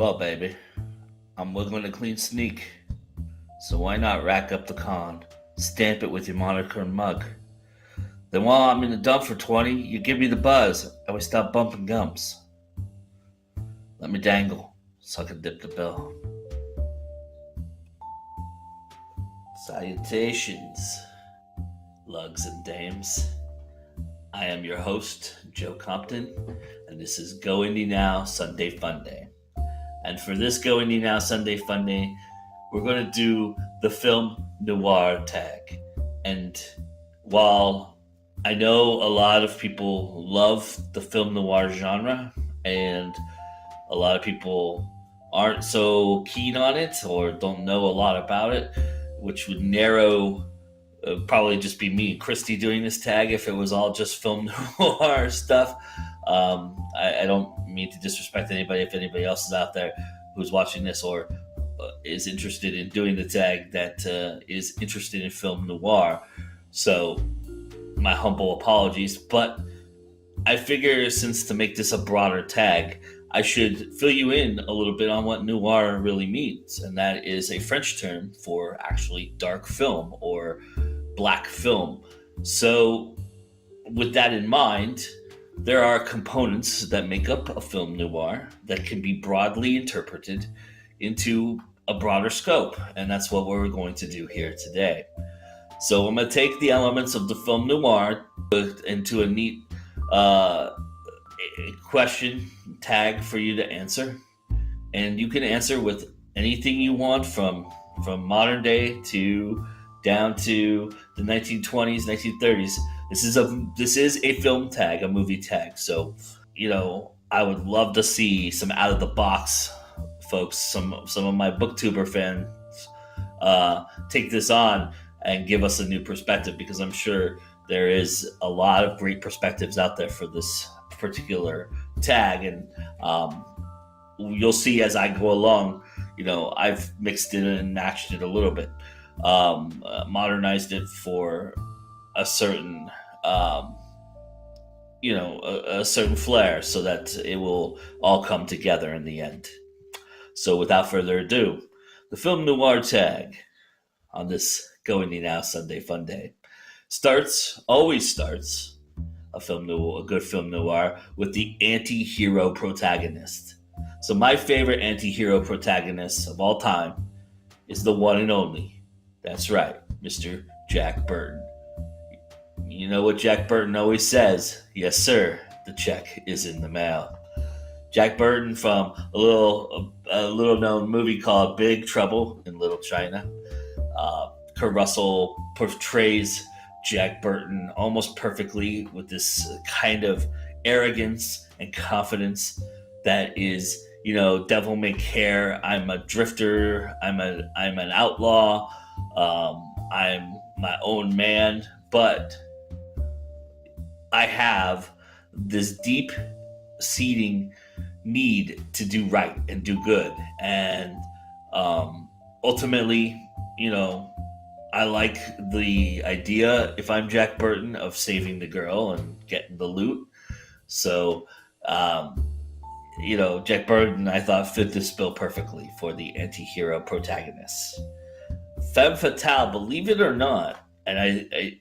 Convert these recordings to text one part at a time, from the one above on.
Well, baby, I'm wiggling a clean sneak, so why not rack up the con, stamp it with your moniker and mug? Then while I'm in the dump for 20, you give me the buzz, and we stop bumping gums. Let me dangle, so I can dip the bill. Salutations, lugs and dames. I am your host, Joe Compton, and this is GoIndieNow Sunday Fun Day. And for this GoIndieNow Sunday Fun Day, we're going to do the Film Noir tag. And while I know a lot of people love the film noir genre, and a lot of people aren't so keen on it or don't know a lot about it, which would narrow probably just be me and Christy doing this tag if it was all just film noir stuff. I don't mean to disrespect anybody if anybody else is out there who's watching this or is interested in doing the tag that is interested in film noir. So my humble apologies, but I figure since to make this a broader tag, I should fill you in a little bit on what noir really means, and that is a French term for actually dark film or black film. So with that in mind, there are components that make up a film noir that can be broadly interpreted into a broader scope, and that's what we're going to do here today. So I'm going to take the elements of the film noir into a neat question tag for you to answer, and you can answer with anything you want from modern day to down to the 1920s, 1930s. This is a film tag, a movie tag. So, I would love to see some out of the box folks, some of my booktuber fans take this on and give us a new perspective, because I'm sure there is a lot of great perspectives out there for this particular tag, and you'll see as I go along. I've mixed it and matched it a little bit, modernized it for a certain a certain flair, so that it will all come together in the end. So without further ado, the film noir tag on this GoIndieNow Sunday Fun Day always starts a good film noir with the anti-hero protagonist. So my favorite anti-hero protagonist of all time is the one and only. That's right, Mr. Jack Burton. You know what Jack Burton always says? Yes, sir, the check is in the mail. Jack Burton from a little known movie called Big Trouble in Little China. Kurt Russell portrays Jack Burton almost perfectly with this kind of arrogance and confidence that is, devil may care. I'm a drifter. I'm an outlaw. I'm my own man, but I have this deep seating need to do right and do good. And ultimately, I like the idea, if I'm Jack Burton, of saving the girl and getting the loot. So, Jack Burton, I thought, fit this bill perfectly for the anti-hero protagonist. Femme Fatale, believe it or not, and I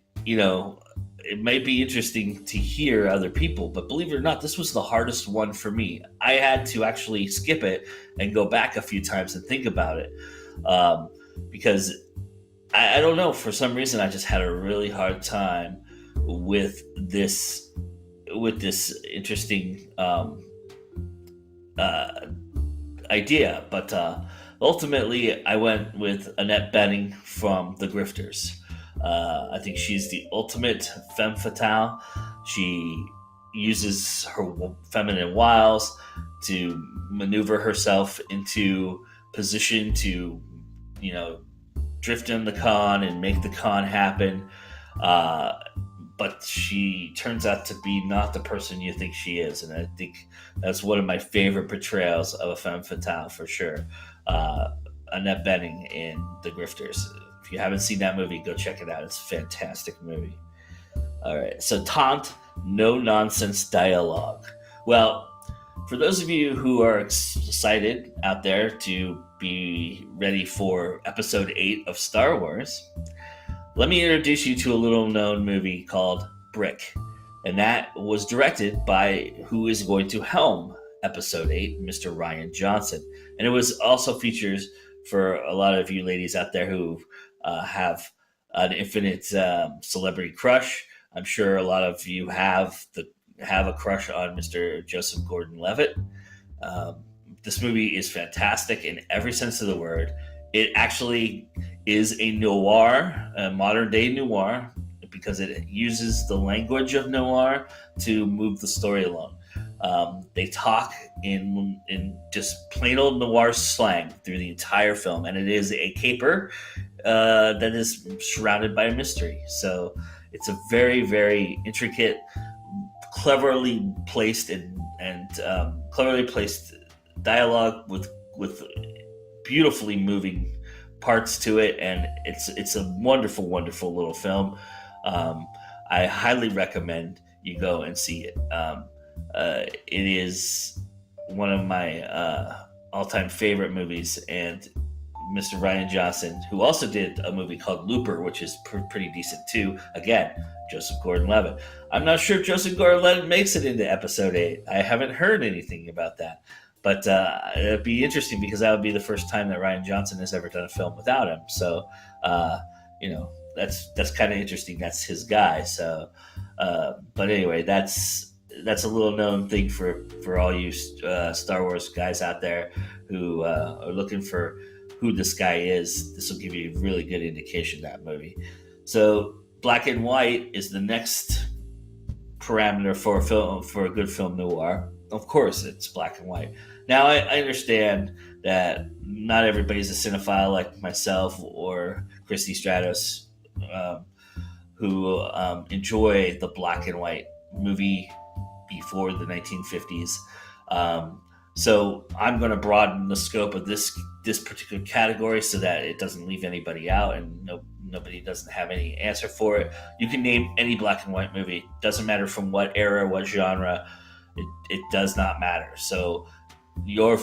it might be interesting to hear other people, but believe it or not, this was the hardest one for me. I had to actually skip it and go back a few times and think about it, because I don't know, for some reason I just had a really hard time with this interesting idea. But ultimately I went with Annette Bening from The Grifters. I think she's the ultimate femme fatale. She uses her feminine wiles to maneuver herself into position to, drift in the con and make the con happen. But she turns out to be not the person you think she is. And I think that's one of my favorite portrayals of a femme fatale for sure. Annette Bening in The Grifters. If you haven't seen that movie, go check it out. It's a fantastic movie. All right, so TAUT No-Nonsense Dialogue. Well, for those of you who are excited out there to be ready for episode 8 of Star Wars, let me introduce you to a little known movie called Brick. And that was directed by who is going to helm episode 8, Mr. Rian Johnson. And it was also features for a lot of you ladies out there who have an infinite celebrity crush. I'm sure a lot of you have a crush on Mr. Joseph Gordon-Levitt. This movie is fantastic in every sense of the word. It actually is a noir, a modern day noir, because it uses the language of noir to move the story along. They talk in just plain old noir slang through the entire film, and it is a caper that is surrounded by a mystery. So it's a very, very intricate, cleverly placed and cleverly placed dialogue with beautifully moving parts to it, and it's a wonderful, wonderful little film. I highly recommend you go and see it. It is one of my all-time favorite movies, and Mr. Rian Johnson, who also did a movie called Looper, which is pretty decent too. Again, Joseph Gordon-Levitt. I'm not sure if Joseph Gordon-Levitt makes it into episode 8. I haven't heard anything about that. But it'd be interesting because that would be the first time that Rian Johnson has ever done a film without him. So, that's kind of interesting. That's his guy. So, but anyway, that's a little known thing for all you Star Wars guys out there who are looking for who this guy is. This will give you a really good indication of that movie. So, black and white is the next parameter for a good film noir. Of course, it's black and white. Now, I understand that not everybody's a cinephile like myself or Christy Stratos, who enjoy the black and white movie before the 1950s. So I'm going to broaden the scope of this particular category so that it doesn't leave anybody out and nobody doesn't have any answer for it. You can name any black and white movie. Doesn't matter from what era, what genre. It does not matter. So your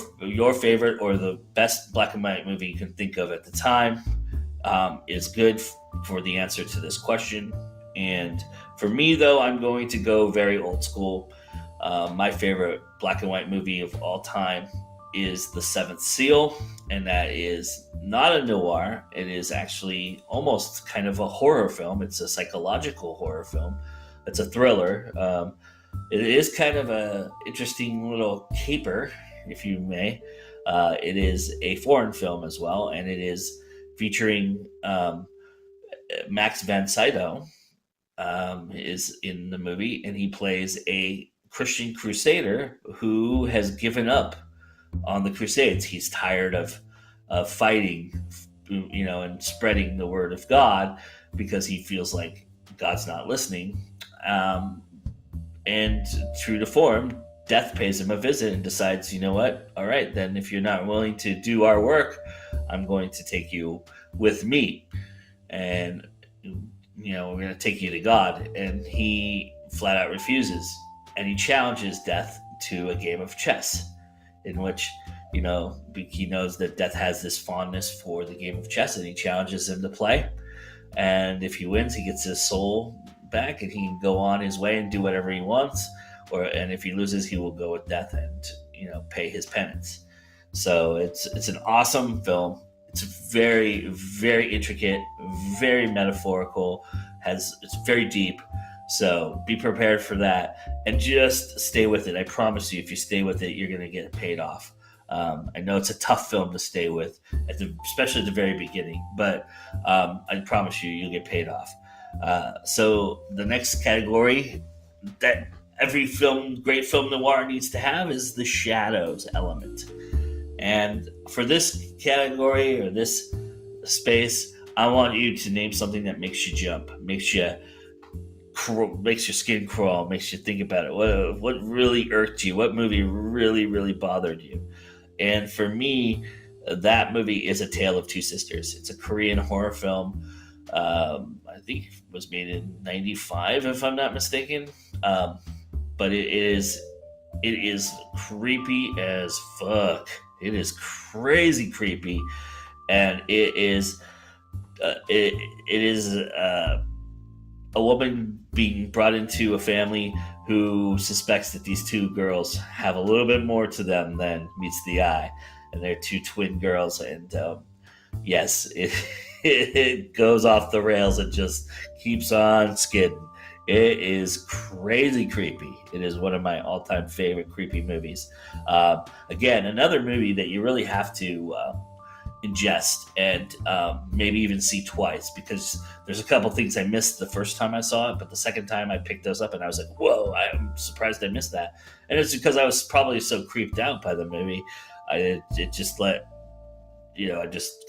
favorite or the best black and white movie you can think of at the time is good for the answer to this question. And for me, though, I'm going to go very old school. My favorite black and white movie of all time is The Seventh Seal, and that is not a noir. It is actually almost kind of a horror film. It's a psychological horror film. It's a thriller. It is kind of a interesting little caper, if you may. It is a foreign film as well, and it is featuring Max von Sydow is in the movie, and he plays a Christian crusader who has given up on the Crusades. He's tired of fighting, and spreading the word of God because he feels like God's not listening. And true to form, death pays him a visit and decides, you know what? All right, then if you're not willing to do our work, I'm going to take you with me. And, we're going to take you to God. And he flat out refuses. And he challenges death to a game of chess in which, he knows that death has this fondness for the game of chess, and he challenges him to play. And if he wins, he gets his soul back and he can go on his way and do whatever he wants, and if he loses, he will go with death and pay his penance. So it's an awesome film. It's very, very intricate, very metaphorical, it's very deep. So be prepared for that and just stay with it. I promise you, if you stay with it, you're going to get paid off. I know it's a tough film to stay with, especially at the very beginning, but I promise you'll get paid off. So the next category that every great film noir needs to have is the shadows element. And for this category or this space, I want you to name something that makes you jump, makes your skin crawl, makes you think about it. What really irked you? What movie really, really bothered you? And for me, that movie is A Tale of Two Sisters. It's a Korean horror film. I think it was made in 95, if I'm not mistaken. But it is It is creepy as fuck. It is crazy creepy, and it is a woman being brought into a family who suspects that these two girls have a little bit more to them than meets the eye, and they're two twin girls. And yes, it goes off the rails and just keeps on skidding. It is crazy creepy. It is one of my all-time favorite creepy movies. Again, another movie that you really have to ingest and maybe even see twice, because there's a couple things I missed the first time I saw it, but the second time I picked those up and I was like, whoa, I'm surprised I missed that. And it's because I was probably so creeped out by the movie. I just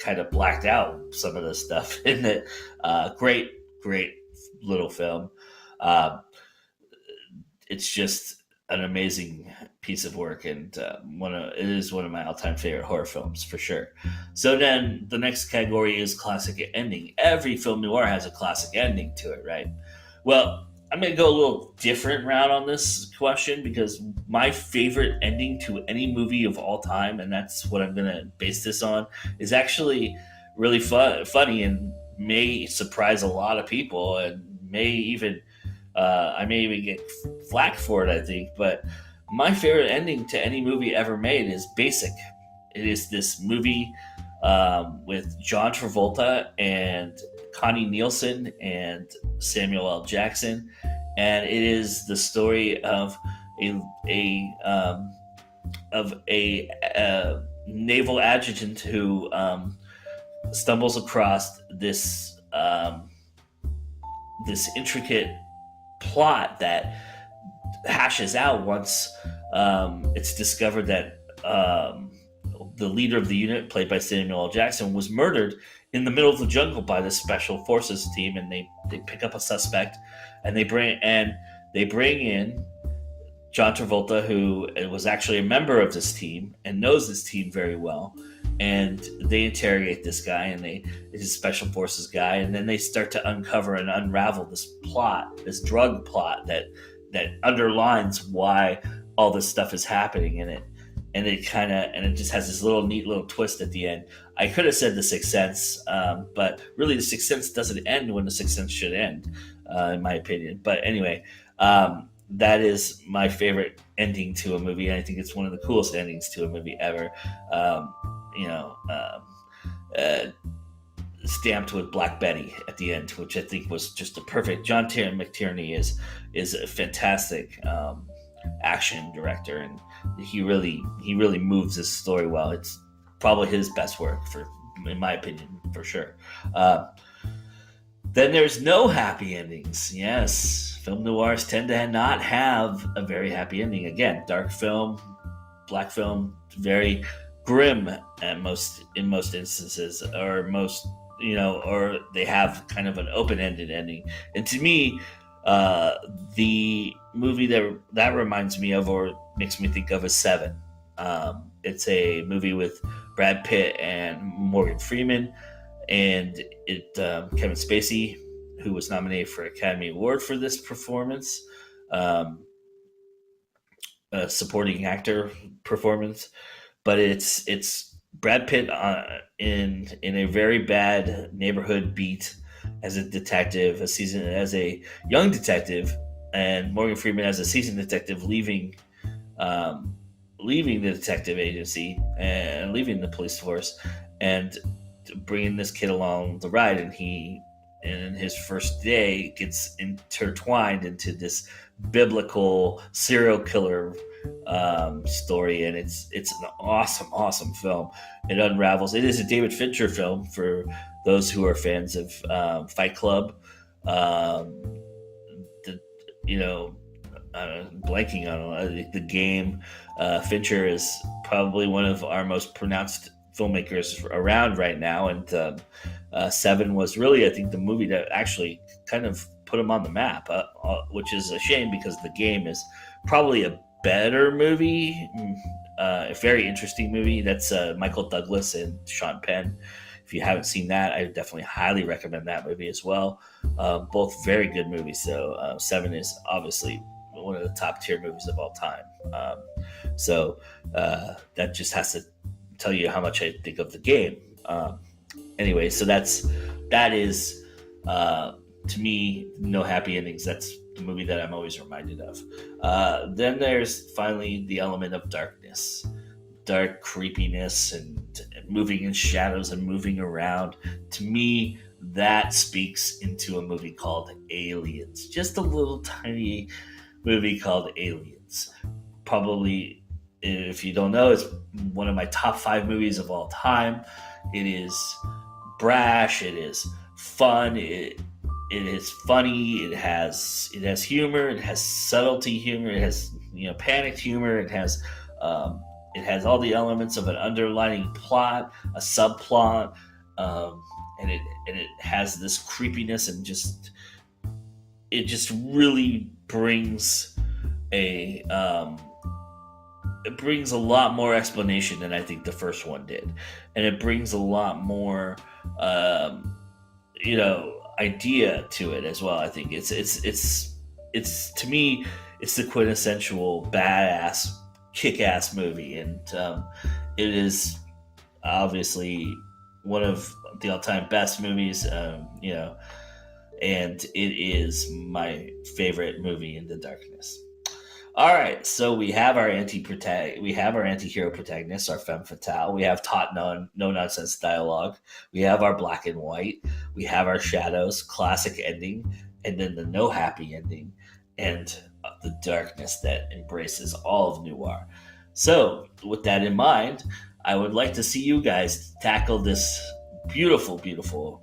kind of blacked out some of the stuff in it. Great little film. It's just an amazing piece of work, and it is one of my all-time favorite horror films for sure. So then the next category is classic ending. Every film noir has a classic ending to it, right? Well, I'm going to go a little different route on this question, because my favorite ending to any movie of all time, and that's what I'm going to base this on, is actually really funny and may surprise a lot of people, and I may even get flack for it, I think. But my favorite ending to any movie ever made is Basic. It is this movie with John Travolta and Connie Nielsen and Samuel L. Jackson, and it is the story of a naval adjutant who stumbles across this intricate plot that hashes out once it's discovered that the leader of the unit, played by Samuel L. Jackson, was murdered in the middle of the jungle by the special forces team, and they pick up a suspect, and they bring in John Travolta, who was actually a member of this team and knows this team very well. And they interrogate this guy, and he's a special forces guy, and then they start to uncover and unravel this plot, this drug plot that underlines why all this stuff is happening in it. And it just has this neat little twist at the end. I could have said The Sixth Sense, but really The Sixth Sense doesn't end when The Sixth Sense should end, in my opinion. But anyway, that is my favorite ending to a movie, and I think it's one of the coolest endings to a movie ever. Stamped with Black Betty at the end, which I think was just a perfect. John McTierney is a fantastic action director, and he really moves this story well. It's probably his best work, in my opinion, for sure. Then there's no happy endings. Yes, film noirs tend to not have a very happy ending. Again, dark film, black film, very grim in most instances, or they have kind of an open-ended ending. And to me, the movie that reminds me of, or makes me think of, is Seven. It's a movie with Brad Pitt and Morgan Freeman, and Kevin Spacey, who was nominated for Academy Award for this performance, supporting actor performance. But it's Brad Pitt in a very bad neighborhood beat as a detective, as a young detective, and Morgan Freeman as a seasoned detective, leaving the detective agency and leaving the police force, and bringing this kid along the ride. And he, in his first day, gets intertwined into this biblical serial killer story, and it's an awesome film. It unravels. It is a David Fincher film for those who are fans of Fight Club. Blanking on The Game. Fincher is probably one of our most pronounced filmmakers around right now, and Seven was really, I think, the movie that actually kind of put him on the map, which is a shame, because The Game is probably a better movie, a very interesting movie. That's Michael Douglas and Sean Penn. If you haven't seen that, I definitely highly recommend that movie as well. Both very good movies. So Seven is obviously one of the top tier movies of all time. So that just has to tell you how much I think of the game. Anyway, so that is to me, no happy endings. That's the movie that I'm always reminded of. Then there's finally the element of darkness, dark creepiness, and moving in shadows and moving around. To me, that speaks into a movie called Aliens. Just a little tiny movie called Aliens. Probably, if you don't know, it's one of my top 5 movies of all time. It is brash. It is fun. It is funny. It has humor. It has subtlety humor. It has panicked humor. It has all the elements of an underlining plot, a subplot, and it has this creepiness, and it just really brings a lot more explanation than I think the first one did, and it brings a lot more idea to it as well. I think it's to me, it's the quintessential badass kick-ass movie, and it is obviously one of the all-time best movies, and it is my favorite movie in the darkness. All right, so we have our anti-hero protagonist, our femme fatale. We have TAUT no-nonsense dialogue. We have our black and white. We have our shadows, classic ending, and then the no happy ending, and the darkness that embraces all of noir. So, with that in mind, I would like to see you guys tackle this beautiful, beautiful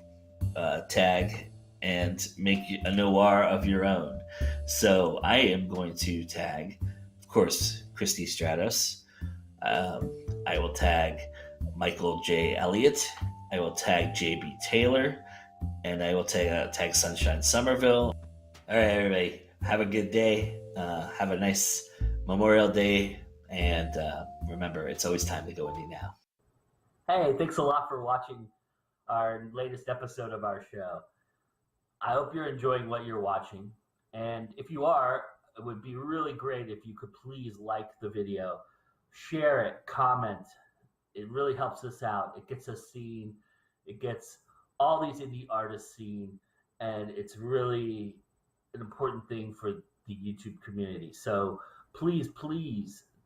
tag and make a noir of your own. So I am going to tag, of course, Christy Stratos. I will tag Michael J. Elliott. I will tag J.B. Taylor. And I will tag Sunshine Somerville. All right, everybody. Have a good day. Have a nice Memorial Day. And remember, it's always time to go indie now. Hey, thanks a lot for watching our latest episode of our show. I hope you're enjoying what you're watching. And if you are, it would be really great if you could please like the video, share it, comment. It really helps us out. It gets us seen. It gets all these indie artists seen. And it's really an important thing for the YouTube community. So please,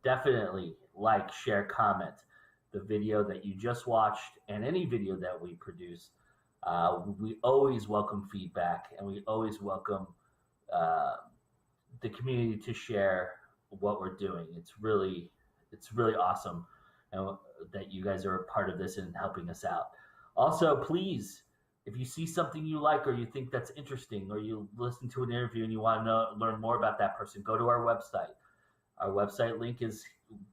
definitely like, share, comment the video that you just watched and any video that we produce. We always welcome feedback, and we always welcome the community to share what we're doing. It's really awesome, and that you guys are a part of this and helping us out. Also, please, if you see something you like or you think that's interesting, or you listen to an interview and you want to learn more about that person, go to our website. Our website link is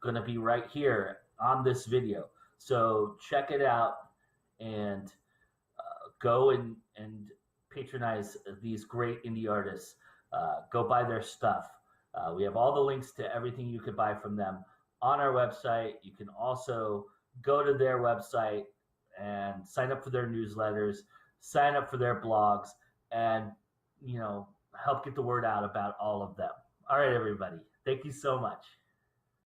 going to be right here on this video. So check it out and go and patronize these great indie artists. Go buy their stuff. We have all the links to everything you could buy from them on our website. You can also go to their website and sign up for their newsletters, sign up for their blogs, and help get the word out about all of them. All right, everybody. Thank you so much.